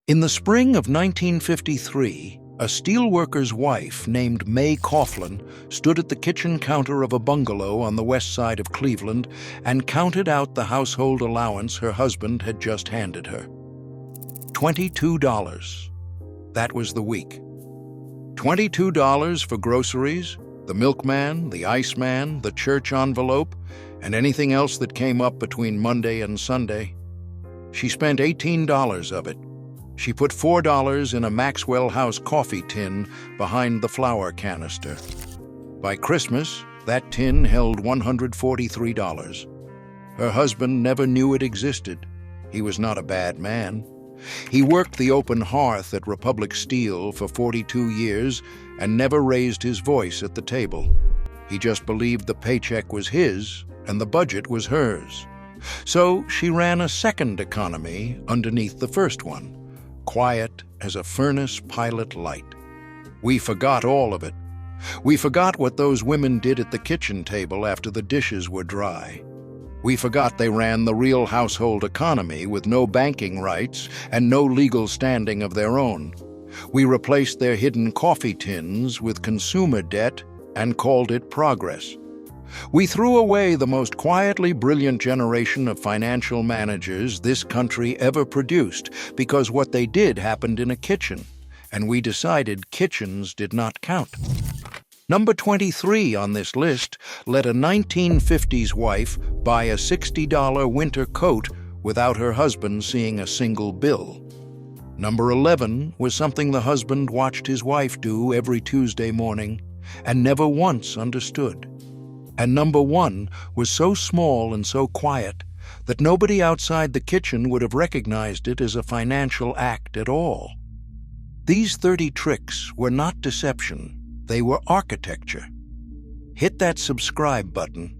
In the spring of 1953, a steelworker's wife named Mae Coughlin stood at the kitchen counter of a bungalow on the west side of Cleveland and counted out the household allowance her husband had just handed her. $22. That was the week. $22 for groceries, the milkman, the iceman, the church envelope, and anything else that came up between Monday and Sunday. She spent $18 of it. She put $4 in a Maxwell House coffee tin behind the flour canister. By Christmas, that tin held $143. Her husband never knew it existed. He was not a bad man. He worked the open hearth at Republic Steel for 42 years and never raised his voice at the table. He just believed the paycheck was his and the budget was hers. So she ran a second economy underneath the first one, quiet as a furnace pilot light. We forgot all of it. We forgot what those women did at the kitchen table after the dishes were dry. We forgot they ran the real household economy with no banking rights and no legal standing of their own. We replaced their hidden coffee tins with consumer debt and called it progress. We threw away the most quietly brilliant generation of financial managers this country ever produced because what they did happened in a kitchen, and we decided kitchens did not count. Number 23 on this list let a 1950s wife buy a $60 winter coat without her husband seeing a single bill. Number 11 was something the husband watched his wife do every Tuesday morning and never once understood. And number 1 was so small and so quiet that nobody outside the kitchen would have recognized it as a financial act at all. These 30 tricks were not deception. They were architecture. Hit that subscribe button.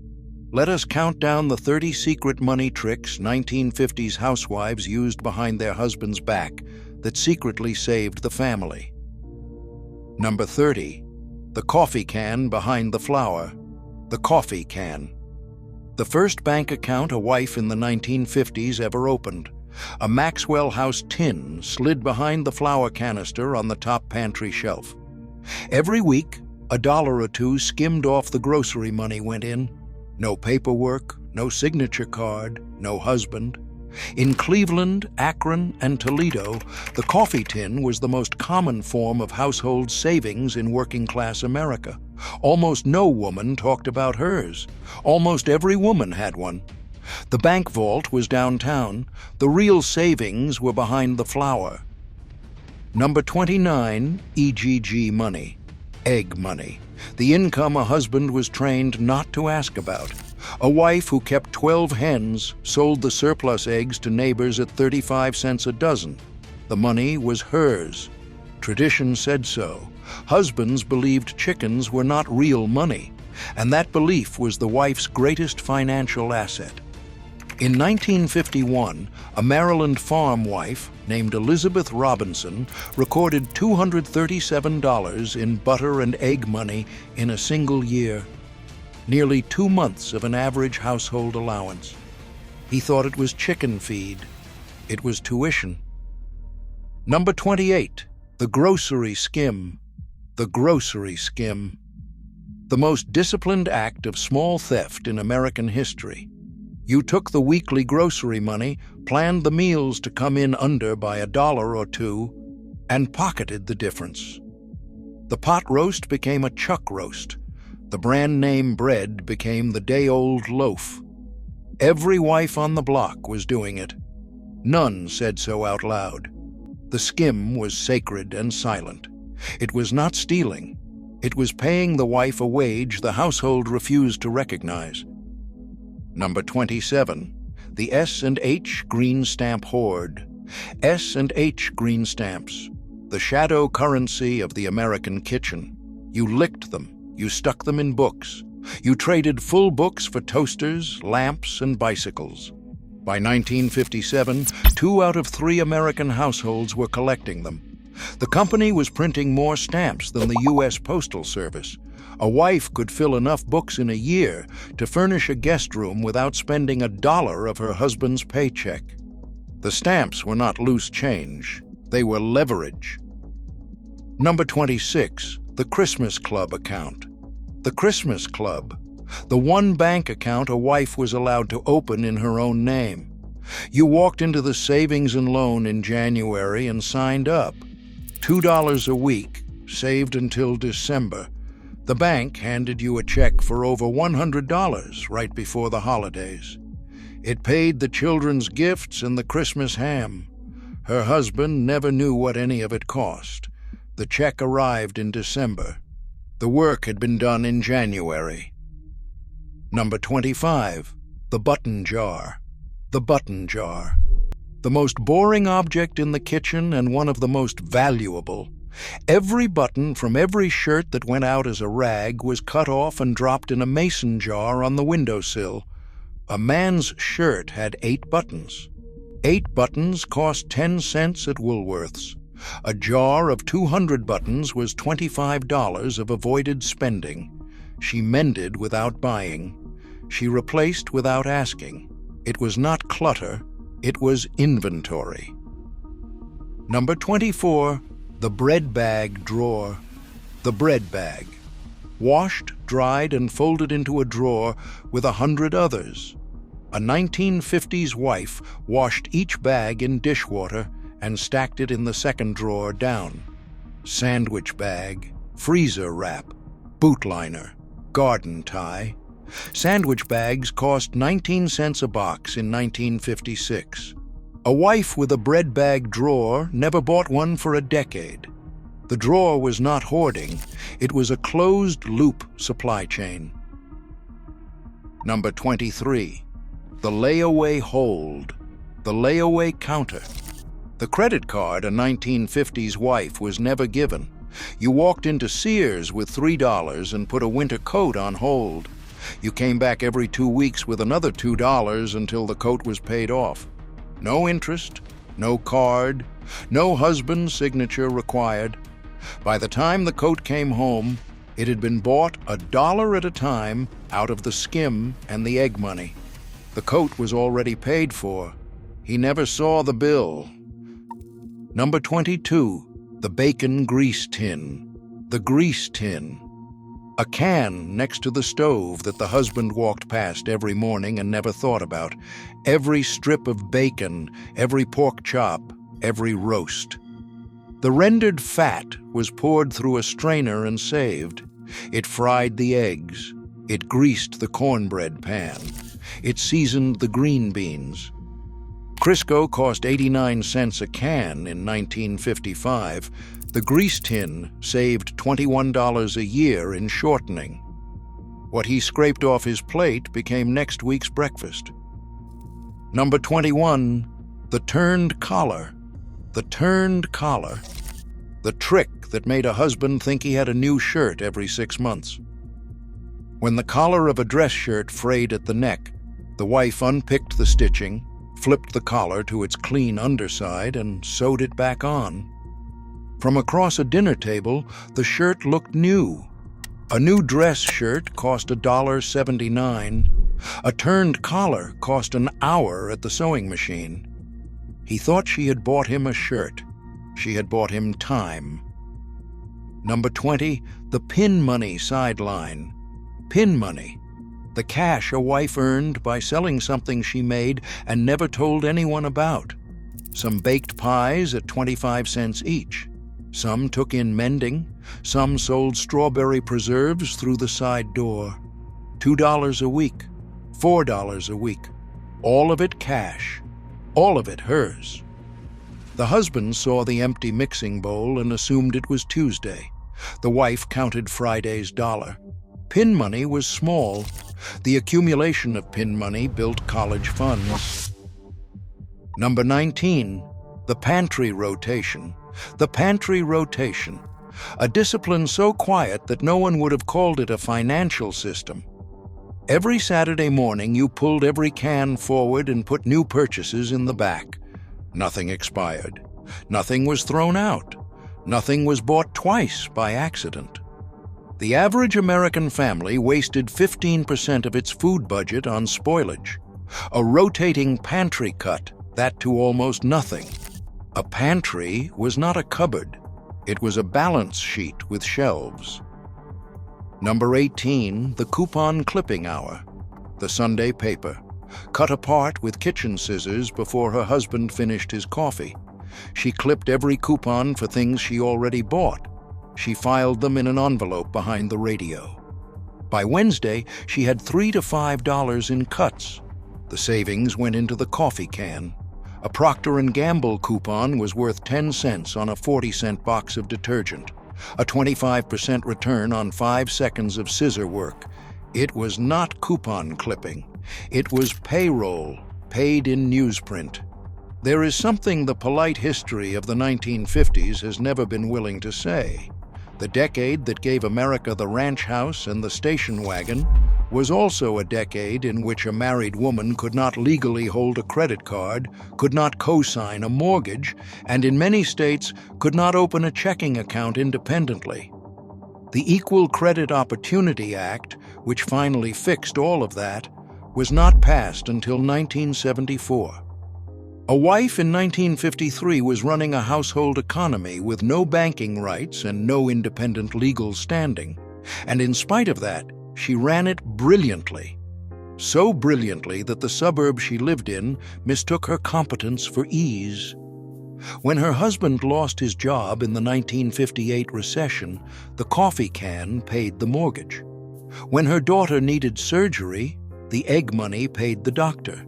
Let us count down the 30 secret money tricks 1950s housewives used behind their husband's back that secretly saved the family. Number 30. The coffee can behind the flour. The coffee can. The first bank account a wife in the 1950s ever opened. A Maxwell House tin slid behind the flour canister on the top pantry shelf. Every week, $1 or $2 skimmed off the grocery money went in. No paperwork, no signature card, no husband. In Cleveland, Akron, and Toledo, the coffee tin was the most common form of household savings in working-class America. Almost no woman talked about hers. Almost every woman had one. The bank vault was downtown. The real savings were behind the flour. Number 29, EGG money. Egg money. The income a husband was trained not to ask about. A wife who kept 12 hens sold the surplus eggs to neighbors at 35 cents a dozen. The money was hers. Tradition said so. Husbands believed chickens were not real money, and that belief was the wife's greatest financial asset. In 1951, a Maryland farm wife named Elizabeth Robinson recorded $237 in butter and egg money in a single year. Nearly 2 months of an average household allowance. He thought it was chicken feed. It was tuition. Number 28, the grocery skim. The grocery skim. The most disciplined act of small theft in American history. You took the weekly grocery money, planned the meals to come in under by $1 or $2, and pocketed the difference. The pot roast became a chuck roast. The brand name bread became the day-old loaf. Every wife on the block was doing it. None said so out loud. The skim was sacred and silent. It was not stealing. It was paying the wife a wage the household refused to recognize. Number 27, the S&H green stamp hoard. S&H green stamps, the shadow currency of the American kitchen. You licked them. You stuck them in books. You traded full books for toasters, lamps, and bicycles. By 1957, 2 out of 3 American households were collecting them. The company was printing more stamps than the U.S. Postal Service. A wife could fill enough books in a year to furnish a guest room without spending $1 of her husband's paycheck. The stamps were not loose change. They were leverage. Number 26, the Christmas Club account. The Christmas Club, the one bank account a wife was allowed to open in her own name. You walked into the savings and loan in January and signed up. $2 a week, saved until December. The bank handed you a check for over $100 right before the holidays. It paid the children's gifts and the Christmas ham. Her husband never knew what any of it cost. The check arrived in December. The work had been done in January. Number 25, the button jar. The button jar. The most boring object in the kitchen and one of the most valuable. Every button from every shirt that went out as a rag was cut off and dropped in a mason jar on the windowsill. A man's shirt had 8 buttons. 8 buttons cost 10 cents at Woolworth's. A jar of 200 buttons was $25 of avoided spending. She mended without buying. She replaced without asking. It was not clutter, it was inventory. Number 24, the bread bag drawer. The bread bag. Washed, dried, and folded into a drawer with 100 others. A 1950s wife washed each bag in dishwater and stacked it in the second drawer down. Sandwich bag, freezer wrap, boot liner, garden tie. Sandwich bags cost 19 cents a box in 1956. A wife with a bread bag drawer never bought one for a decade. The drawer was not hoarding, it was a closed-loop supply chain. Number 23, the layaway hold. The layaway counter. The credit card a 1950s wife was never given. You walked into Sears with $3 and put a winter coat on hold. You came back every 2 weeks with another $2 until the coat was paid off. No interest, no card, no husband's signature required. By the time the coat came home, it had been bought $1 at a time out of the skim and the egg money. The coat was already paid for. He never saw the bill. Number 22, the bacon grease tin. The grease tin. A can next to the stove that the husband walked past every morning and never thought about. Every strip of bacon, every pork chop, every roast. The rendered fat was poured through a strainer and saved. It fried the eggs. It greased the cornbread pan. It seasoned the green beans. Crisco cost 89 cents a can in 1955. The grease tin saved $21 a year in shortening. What he scraped off his plate became next week's breakfast. Number 21, the turned collar. The turned collar. The trick that made a husband think he had a new shirt every 6 months. When the collar of a dress shirt frayed at the neck, the wife unpicked the stitching, flipped the collar to its clean underside, and sewed it back on. From across a dinner table, the shirt looked new. A new dress shirt cost $1.79. A turned collar cost an hour at the sewing machine. He thought she had bought him a shirt. She had bought him time. Number 20, the pin money sideline. Pin money. The cash a wife earned by selling something she made and never told anyone about. Some baked pies at 25 cents each. Some took in mending. Some sold strawberry preserves through the side door. $2 a week. $4 a week. All of it cash. All of it hers. The husband saw the empty mixing bowl and assumed it was Tuesday. The wife counted Friday's dollar. Pin money was small. The accumulation of pin money built college funds. Number 19, the pantry rotation. The pantry rotation. A discipline so quiet that no one would have called it a financial system. Every Saturday morning you pulled every can forward and put new purchases in the back. Nothing expired. Nothing was thrown out. Nothing was bought twice by accident. The average American family wasted 15% of its food budget on spoilage. A rotating pantry cut, that to almost nothing. A pantry was not a cupboard. It was a balance sheet with shelves. Number 18, the coupon clipping hour. The Sunday paper, cut apart with kitchen scissors before her husband finished his coffee. She clipped every coupon for things she already bought. She filed them in an envelope behind the radio. By Wednesday, she had $3 to $5 in cuts. The savings went into the coffee can. A Procter & Gamble coupon was worth 10 cents on a 40-cent box of detergent. A 25% return on 5 seconds of scissor work. It was not coupon clipping. It was payroll, paid in newsprint. There is something the polite history of the 1950s has never been willing to say. The decade that gave America the ranch house and the station wagon was also a decade in which a married woman could not legally hold a credit card, could not co-sign a mortgage, and in many states could not open a checking account independently. The Equal Credit Opportunity Act, which finally fixed all of that, was not passed until 1974. A wife in 1953 was running a household economy with no banking rights and no independent legal standing. And in spite of that, she ran it brilliantly. So brilliantly that the suburb she lived in mistook her competence for ease. When her husband lost his job in the 1958 recession, the coffee can paid the mortgage. When her daughter needed surgery, the egg money paid the doctor.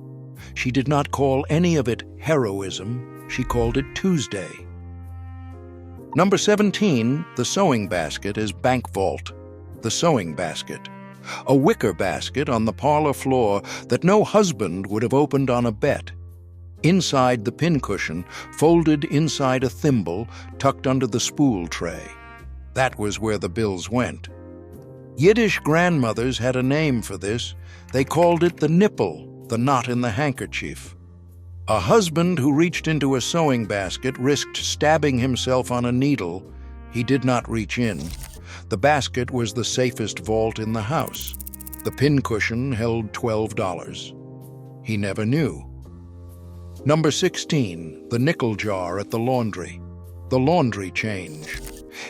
She did not call any of it heroism, she called it Tuesday. Number 17, the sewing basket is bank vault. The sewing basket. A wicker basket on the parlor floor that no husband would have opened on a bet. Inside the pincushion, folded inside a thimble, tucked under the spool tray. That was where the bills went. Yiddish grandmothers had a name for this. They called it the nipple, the knot in the handkerchief. A husband who reached into a sewing basket risked stabbing himself on a needle. He did not reach in. The basket was the safest vault in the house. The pincushion held $12. He never knew. Number 16, the nickel jar at the laundry. The laundry change.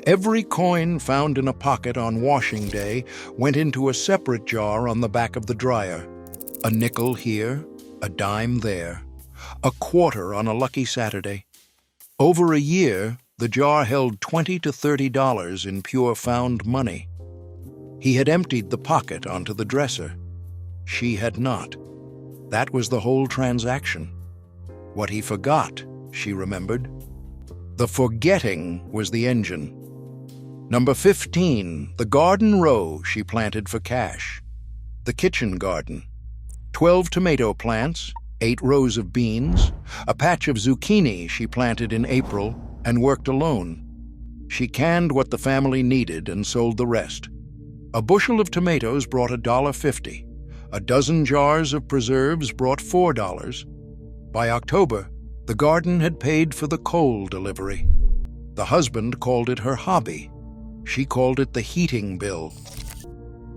Every coin found in a pocket on washing day went into a separate jar on the back of the dryer. A nickel here, a dime there, a quarter on a lucky Saturday. Over a year, the jar held $20 to $30 in pure found money. He had emptied the pocket onto the dresser. She had not. That was the whole transaction. What he forgot, she remembered. The forgetting was the engine. Number 15, the garden row she planted for cash. The kitchen garden. 12 tomato plants, 8 rows of beans, a patch of zucchini she planted in April and worked alone. She canned what the family needed and sold the rest. A bushel of tomatoes brought $1.50. A dozen jars of preserves brought $4. By October, the garden had paid for the coal delivery. The husband called it her hobby. She called it the heating bill.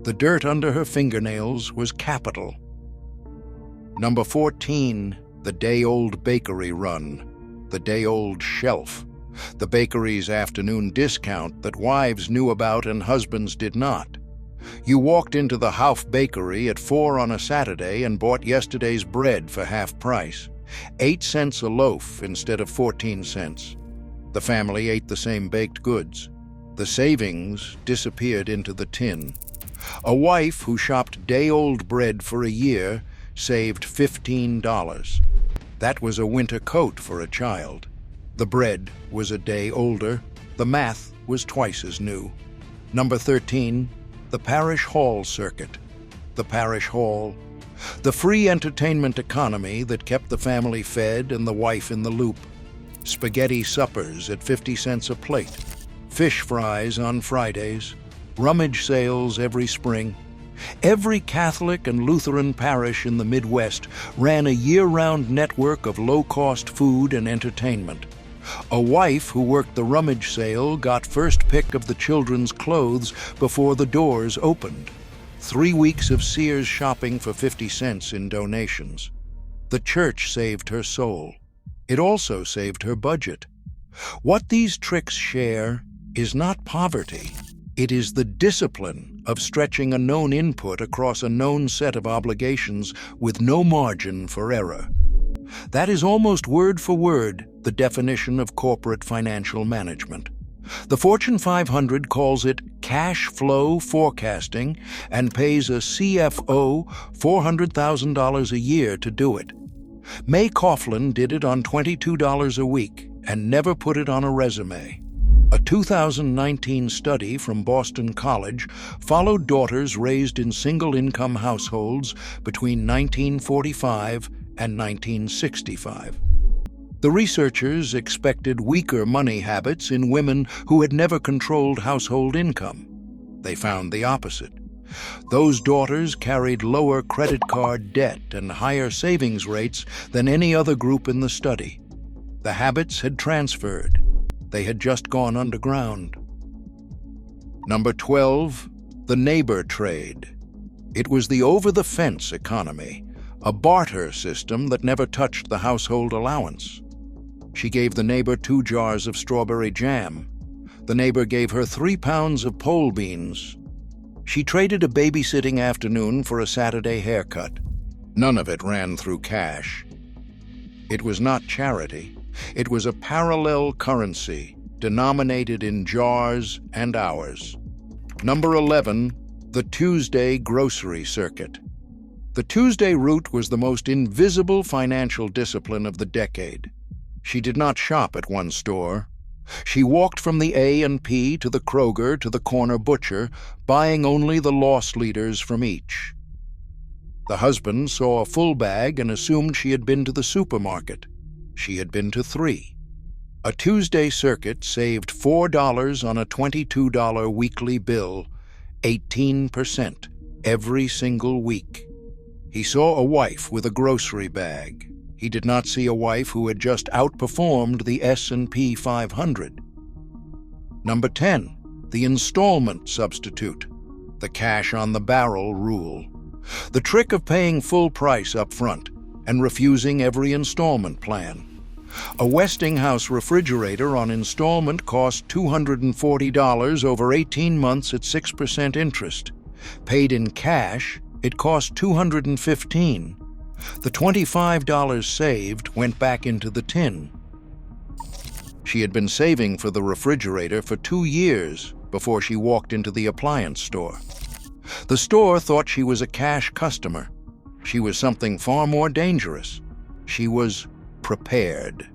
The dirt under her fingernails was capital. Number 14, the day-old bakery run, the day-old shelf, the bakery's afternoon discount that wives knew about and husbands did not. You walked into the House bakery at 4 on a Saturday and bought yesterday's bread for half price, 8 cents a loaf instead of 14 cents. The family ate the same baked goods. The savings disappeared into the tin. A wife who shopped day-old bread for a year saved $15. That was a winter coat for a child. The bread was a day older. The math was twice as new. Number 13, the parish hall circuit. The parish hall. The free entertainment economy that kept the family fed and the wife in the loop. Spaghetti suppers at 50 cents a plate. Fish fries on Fridays. Rummage sales every spring. Every Catholic and Lutheran parish in the Midwest ran a year-round network of low-cost food and entertainment. A wife who worked the rummage sale got first pick of the children's clothes before the doors opened. 3 weeks of Sears shopping for 50 cents in donations. The church saved her soul. It also saved her budget. What these tricks share is not poverty. It is the discipline of stretching a known input across a known set of obligations with no margin for error. That is almost word for word the definition of corporate financial management. The Fortune 500 calls it cash flow forecasting and pays a CFO $400,000 a year to do it. Mae Coughlin did it on $22 a week and never put it on a resume. A 2019 study from Boston College followed daughters raised in single-income households between 1945 and 1965. The researchers expected weaker money habits in women who had never controlled household income. They found the opposite. Those daughters carried lower credit card debt and higher savings rates than any other group in the study. The habits had transferred. They had just gone underground. Number 12, the neighbor trade. It was the over-the-fence economy, a barter system that never touched the household allowance. She gave the neighbor 2 jars of strawberry jam. The neighbor gave her 3 pounds of pole beans. She traded a babysitting afternoon for a Saturday haircut. None of it ran through cash. It was not charity. It was a parallel currency, denominated in jars and hours. Number 11, the Tuesday grocery circuit. The Tuesday route was the most invisible financial discipline of the decade. She did not shop at one store. She walked from the A&P to the Kroger to the corner butcher, buying only the loss leaders from each. The husband saw a full bag and assumed she had been to the supermarket. She had been to 3. A Tuesday circuit saved $4 on a $22 weekly bill, 18%, every single week. He saw a wife with a grocery bag. He did not see a wife who had just outperformed the S&P 500. Number 10, the installment substitute, the cash on the barrel rule. The trick of paying full price up front and refusing every installment plan. A Westinghouse refrigerator on installment cost $240 over 18 months at 6% interest. Paid in cash, it cost $215. The $25 saved went back into the tin. She had been saving for the refrigerator for 2 years before she walked into the appliance store. The store thought she was a cash customer. She was something far more dangerous. She was prepared.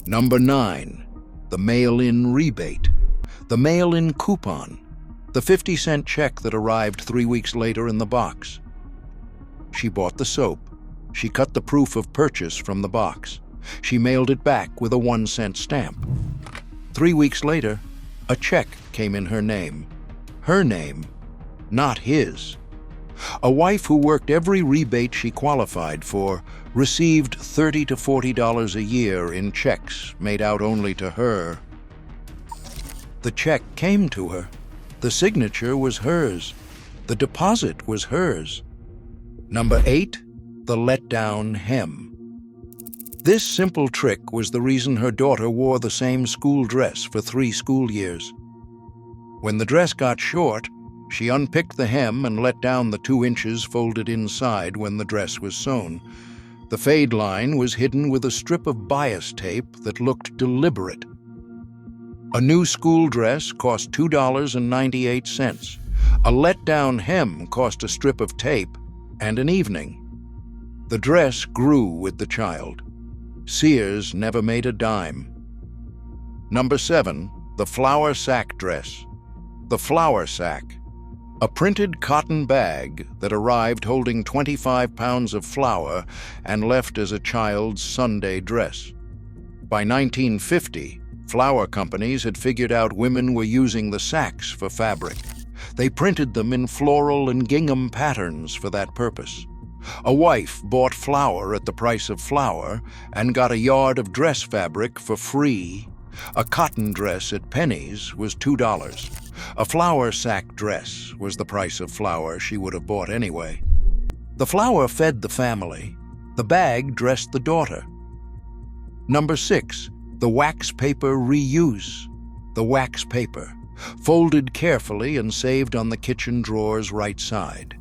Number 9, the mail-in rebate, the mail-in coupon, the 50-cent check that arrived 3 weeks later in the box. She bought the soap. She cut the proof of purchase from the box. She mailed it back with a 1-cent stamp. 3 weeks later, a check came in her name. Her name, not his. A wife who worked every rebate she qualified for received $30 to $40 a year in checks made out only to her. The check came to her. The signature was hers. The deposit was hers. Number 8, the letdown hem. This simple trick was the reason her daughter wore the same school dress for 3 school years. When the dress got short, she unpicked the hem and let down the 2 inches folded inside when the dress was sewn. The fade line was hidden with a strip of bias tape that looked deliberate. A new school dress cost $2.98. A let-down hem cost a strip of tape and an evening. The dress grew with the child. Sears never made a dime. Number 7, the flour sack dress. The flour sack. A printed cotton bag that arrived holding 25 pounds of flour and left as a child's Sunday dress. By 1950, flour companies had figured out women were using the sacks for fabric. They printed them in floral and gingham patterns for that purpose. A wife bought flour at the price of flour and got a yard of dress fabric for free. A cotton dress at Penny's was $2. A flour sack dress was the price of flour she would have bought anyway. The flour fed the family. The bag dressed the daughter. Number 6, the wax paper reuse. The wax paper, folded carefully and saved on the kitchen drawer's right side.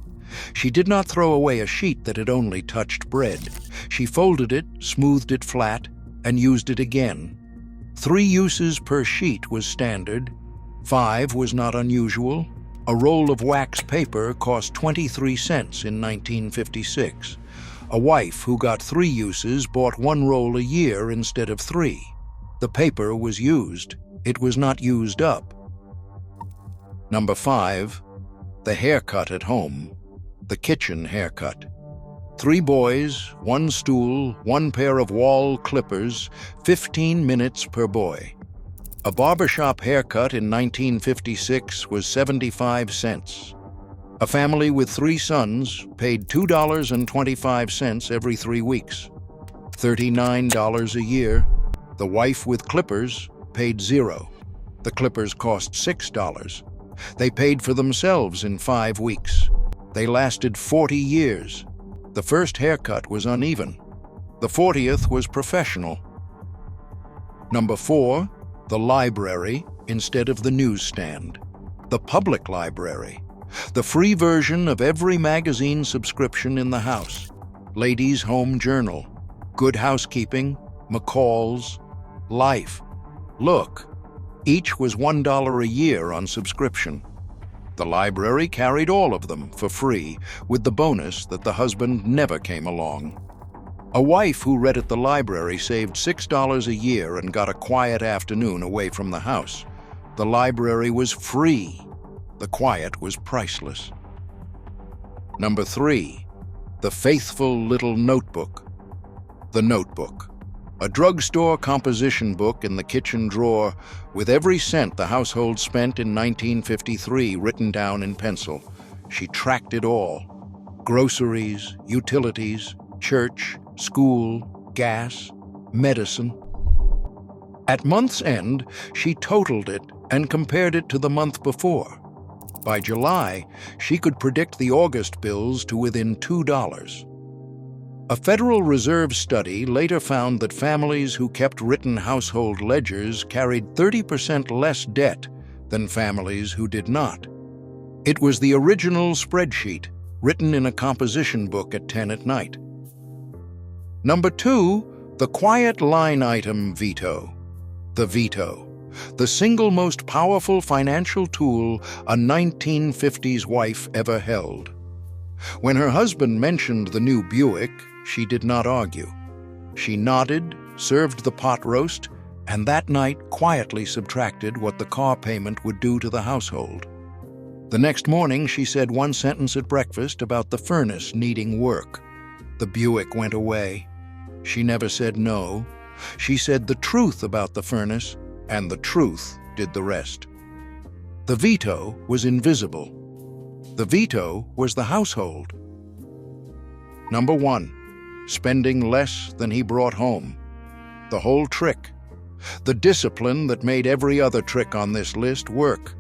She did not throw away a sheet that had only touched bread. She folded it, smoothed it flat, and used it again. 3 uses per sheet was standard. 5 was not unusual. A roll of wax paper cost 23 cents in 1956. A wife who got 3 uses bought 1 roll a year instead of 3. The paper was used. It was not used up. Number 5, the haircut at home. The kitchen haircut. 3 boys, 1 stool, 1 pair of wall clippers, 15 minutes per boy. A barbershop haircut in 1956 was 75 cents. A family with 3 sons paid $2.25 every 3 weeks. $39 a year. The wife with clippers paid 0. The clippers cost $6. They paid for themselves in 5 weeks. They lasted 40 years. The first haircut was uneven. The 40th was professional. Number 4, the library instead of the newsstand. The public library. The free version of every magazine subscription in the house. Ladies' Home Journal, Good Housekeeping, McCall's, Life. Look, each was $1 a year on subscription. The library carried all of them for free, with the bonus that the husband never came along. A wife who read at the library saved $6 a year and got a quiet afternoon away from the house. The library was free. The quiet was priceless. Number 3, the faithful little notebook. The notebook. A drugstore composition book in the kitchen drawer with every cent the household spent in 1953 written down in pencil. She tracked it all. Groceries, utilities, church, school, gas, medicine. At month's end, she totaled it and compared it to the month before. By July, she could predict the August bills to within $2. A Federal Reserve study later found that families who kept written household ledgers carried 30% less debt than families who did not. It was the original spreadsheet, written in a composition book at 10 at night. Number 2, the quiet line item veto. The veto. The single most powerful financial tool a 1950s wife ever held. When her husband mentioned the new Buick, she did not argue. She nodded, served the pot roast, and that night quietly subtracted what the car payment would do to the household. The next morning, she said 1 sentence at breakfast about the furnace needing work. The Buick went away. She never said no. She said the truth about the furnace, and the truth did the rest. The veto was invisible. The veto was the household. Number 1, spending less than he brought home. The whole trick. The discipline that made every other trick on this list work.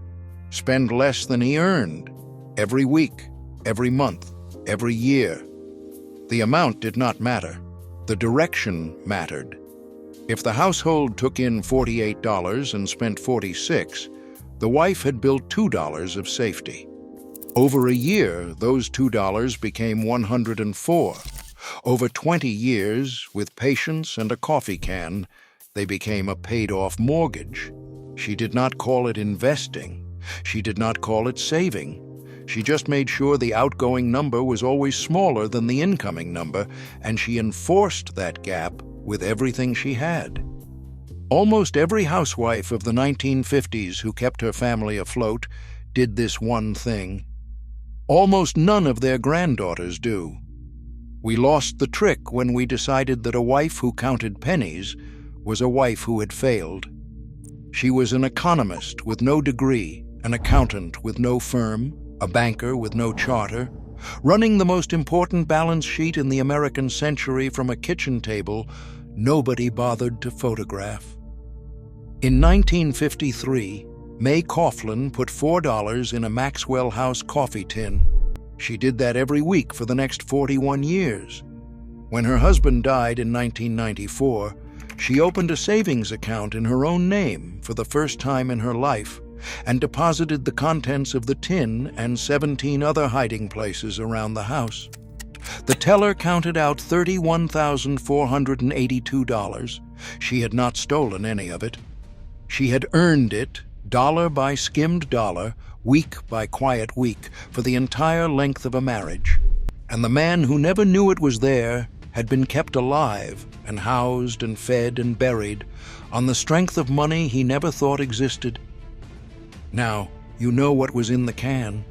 Spend less than he earned. Every week, every month, every year. The amount did not matter. The direction mattered. If the household took in $48 and spent $46, the wife had built $2 of safety. Over a year, those $2 became $104. Over 20 years, with patience and a coffee can, they became a paid-off mortgage. She did not call it investing. She did not call it saving. She just made sure the outgoing number was always smaller than the incoming number, and she enforced that gap with everything she had. Almost every housewife of the 1950s who kept her family afloat did this one thing. Almost none of their granddaughters do. We lost the trick when we decided that a wife who counted pennies was a wife who had failed. She was an economist with no degree, an accountant with no firm, a banker with no charter, running the most important balance sheet in the American century from a kitchen table nobody bothered to photograph. In 1953, Mae Coughlin put $4 in a Maxwell House coffee tin. She did that every week for the next 41 years. When her husband died in 1994, She opened a savings account in her own name for the first time in her life and deposited the contents of the tin and 17 other hiding places around the house. The teller counted out $31,482. She had not stolen any of it. She had earned it, dollar by skimmed dollar, week by quiet week, for the entire length of a marriage. And the man who never knew it was there had been kept alive and housed and fed and buried on the strength of money he never thought existed. Now, you know what was in the can.